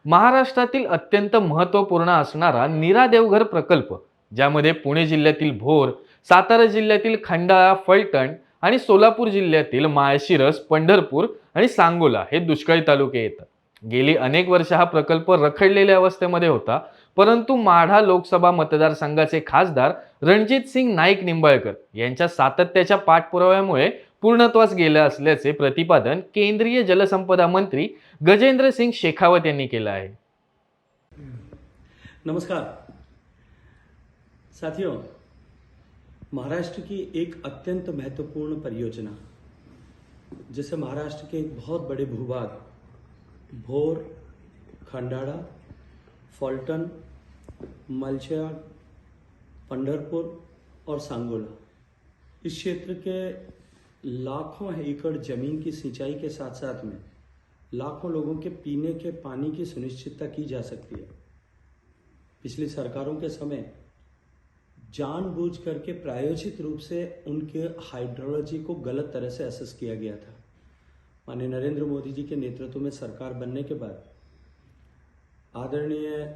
महाराष्ट्रातील अत्यंत महत्त्वपूर्ण असणारा नीरा देवघर प्रकल्प, ज्यामध्ये पुणे जिल्ह्यातील भोर, सातारा जिल्ह्यातील खंडाळा, फलटण आणि सोलापूर जिल्ह्यातील माळशिरस, पंढरपूर आणि सांगोला हे दुष्काळी तालुके येतात. गेली अनेक वर्ष हा प्रकल्प रखडलेल्या अवस्थेमध्ये होता, परंतु माढा लोकसभा मतदारसंघाचे खासदार रणजित सिंग नाईक निंबाळकर यांच्या सातत्याच्या पाठपुराव्यामुळे पूर्णत्वास गेलं असल्याचे प्रतिपादन केंद्रीय जलसंपदा मंत्री गजेंद्र सिंग शेखावत यांनी केलं आहे. नमस्कार साथियों, महाराष्ट्र की एक अत्यंत महत्वपूर्ण परियोजना जिसे महाराष्ट्र के एक बहुत बड़े भूभाग भोर, खंडाड़ा, फलटन, मलछिया, पंढरपुर और सांगोला इस क्षेत्र के लाखों एकड़ जमीन की सिंचाई के साथ साथ में लाखों लोगों के पीने के पानी की सुनिश्चितता की जा सकती है। पिछली सरकारों के समय जानबूझ करके प्रायोजित रूप से उनके हाइड्रोलॉजी को गलत तरह से असेस किया गया था। माननीय नरेंद्र मोदी जी के नेतृत्व में सरकार बनने के बाद आदरणीय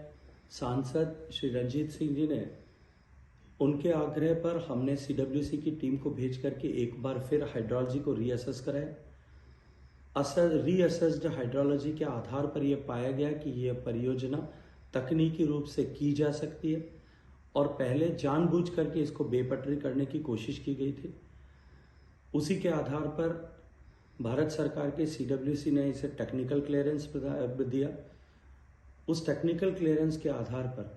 सांसद श्री रणजीत सिंह जी ने उनके आग्रह पर हमने सीडब्ल्यूसी की टीम को भेज करके एक बार फिर हाइड्रोलॉजी को रीअसेस कराया। रीअसेस्ड हाइड्रोलॉजी के आधार पर यह पाया गया कि यह परियोजना तकनीकी रूप से की जा सकती है और पहले जानबूझ करके इसको बेपटरी करने की कोशिश की गई थी। उसी के आधार पर भारत सरकार के सीडब्ल्यूसी ने इसे टेक्निकल क्लियरेंस दिया। उस टेक्निकल क्लियरेंस के आधार पर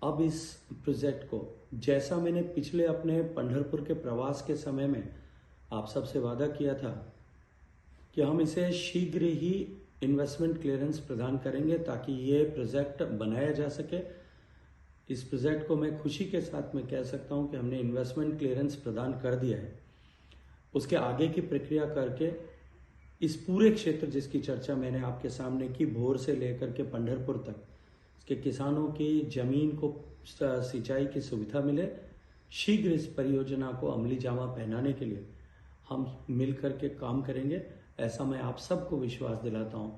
अब इस प्रोजेक्ट को, जैसा मैंने पिछले अपने पंढरपुर के प्रवास के समय में आप सबसे वादा किया था कि हम इसे शीघ्र ही इन्वेस्टमेंट क्लियरेंस प्रदान करेंगे ताकि ये प्रोजेक्ट बनाया जा सके। इस प्रोजेक्ट को मैं खुशी के साथ में कह सकता हूं कि हमने इन्वेस्टमेंट क्लियरेंस प्रदान कर दिया है। उसके आगे की प्रक्रिया करके इस पूरे क्षेत्र जिसकी चर्चा मैंने आपके सामने की, भोर से लेकर के पंढरपुर तक, इसके किसानों की जमीन को सिंचाई की सुविधा मिले। शीघ्र इस परियोजना को अमली जामा पहनाने के लिए हम मिल करके काम करेंगे, ऐसा मैं आप सबको विश्वास दिलाता हूं।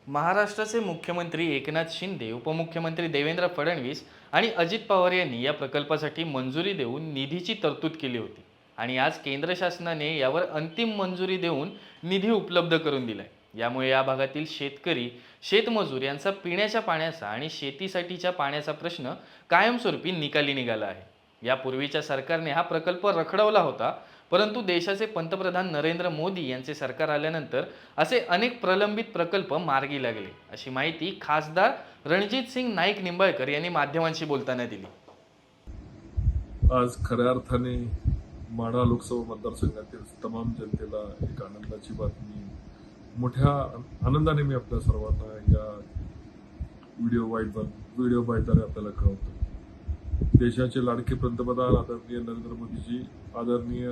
महाराष्ट्राचे मुख्यमंत्री एकनाथ शिंदे, उपमुख्यमंत्री देवेंद्र फडणवीस आणि अजित पवार यांनी या प्रकल्पासाठी मंजुरी देऊन निधीची तरतूद केली होती आणि आज केंद्र शासनाने यावर अंतिम मंजुरी देऊन निधी उपलब्ध करून दिलाय. यामुळे या भागातील शेतकरी, शेतमजूर यांचा पिण्याच्या पाण्याचा आणि शेतीसाठीच्या पाण्याचा प्रश्न कायमस्वरूपी निकाली निघाला आहे. यापूर्वीच्या सरकारने हा प्रकल्प रखडवला होता, परंतु देशाचे पंतप्रधान नरेंद्र मोदी यांचे सरकार आल्यानंतर असे अनेक प्रलंबित प्रकल्प मार्गी लागले, अशी माहिती खासदार रणजित सिंग नाईक निंबाळकर यांनी माध्यमांशी बोलताना दिली. आज खऱ्या अर्थाने माढा लोकसभा मतदारसंघातील तमाम जनतेला एक आनंदाची बातमी, मोठ्या आनंदाने मी आपल्या सर्वांना या व्हिडिओ बाईटद्वारे आपल्याला कळवतो. देशाचे लाडके पंतप्रधान आदरणीय नरेंद्र मोदीजी, आदरणीय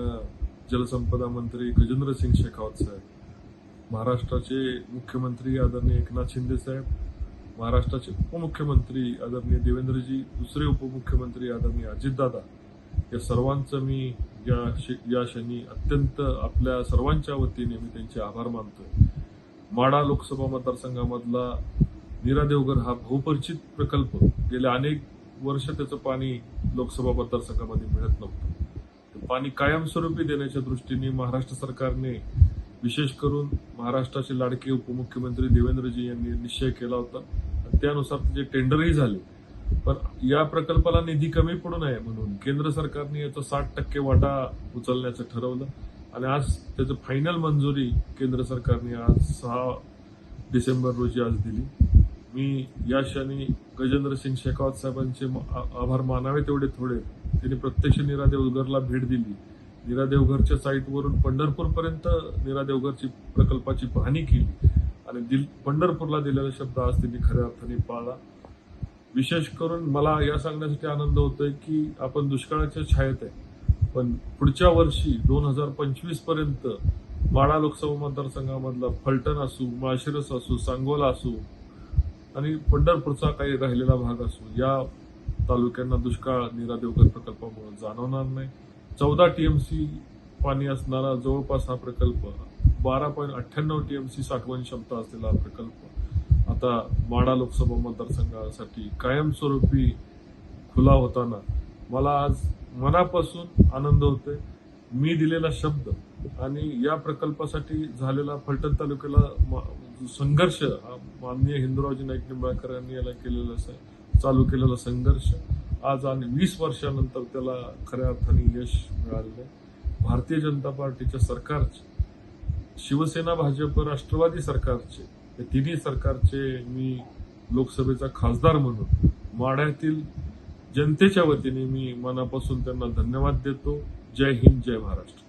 जलसंपदा मंत्री गजेंद्र सिंग शेखावत साहेब, महाराष्ट्राचे मुख्यमंत्री आदरणीय एकनाथ शिंदे साहेब, महाराष्ट्राचे उपमुख्यमंत्री आदरणीय देवेंद्रजी, दुसरे उपमुख्यमंत्री आदरणीय अजितदादा, या सर्वांचं मी या क्षणी अत्यंत आपल्या सर्वांच्या वतीने मी त्यांचे आभार मानतो. माढा लोकसभा मतदारसंघामधला नीरा देवघर हा बहुपरिचित प्रकल्प, गेल्या अनेक वर्ष त्याचं पाणी लोकसभा मतदारसंघामध्ये मिळत नव्हतं. पाणी कायमस्वरूपी देण्याच्या दृष्टीने महाराष्ट्र सरकारने, विशेष करून महाराष्ट्राचे लाडके उपमुख्यमंत्री देवेंद्रजी यांनी निश्चय केला होता. त्यानुसार त्याचे टेंडरही झाले. पण या प्रकल्पाला निधी कमी पडू नये म्हणून केंद्र सरकारने याचा 60% वाटा उचलण्याचं ठरवलं आणि आज त्याचं फायनल मंजुरी केंद्र सरकारने आज 6 डिसेंबर रोजी आज दिली. मी या क्षणी गजेंद्र सिंग शेखावत साहेबांचे आभार मानावे तेवढे थोडे. त्यांनी प्रत्यक्ष नीरा देवघरला भेट दिली, नीरा देवघरच्या साईटवरून पंढरपूरपर्यंत नीरा देवघरची प्रकल्पाची पाहणी केली आणि पंढरपूरला दिलेला शब्द आज त्यांनी खऱ्या अर्थाने पाळला. विशेष करून मला या सांगण्यासाठी आनंद होतोय की आपण दुष्काळाच्या छायेत आहे, पण पुढच्या वर्षी 2025 पर्यंत माढा लोकसभा मतदारसंघामधला फलटण असू, माळशिरस असू, सांगोला असू आणि पंढरपूरचा काही राहिलेला भाग असू, या तालुक्यांना दुष्काळ नीरा देवघर प्रकल्पामुळे जाणवणार नाही. 14 TMC पाणी असणारा जवळपास हा प्रकल्प 12.98 TMC साठवण क्षमता असलेला हा प्रकल्प आता आता माढा लोकसभा मतदारसंघासाठी कायमस्वरूपी खुला होताना मला आज मनापासून आनंद होतोय. मी दिलेला शब्द आणि या प्रकल्पासाठी झालेला फलटण तालुक्याला संघर्ष, माननीय हिंदुरावजी नाईक निंबाळकर यांनी याला केलेला चालू केलेला संघर्ष आज आणि 20 वर्षानंतर त्याला खऱ्या अर्थाने यश मिळालेलं आहे. भारतीय जनता पार्टीच्या सरकारचे, शिवसेना, भाजप, राष्ट्रवादी सरकारचे, या तिन्ही सरकारचे मी लोकसभेचा खासदार म्हणून माढ्यातील जनतेच्या वतीने मी मनापासून त्यांना धन्यवाद देतो. जय हिंद, जय महाराष्ट्र.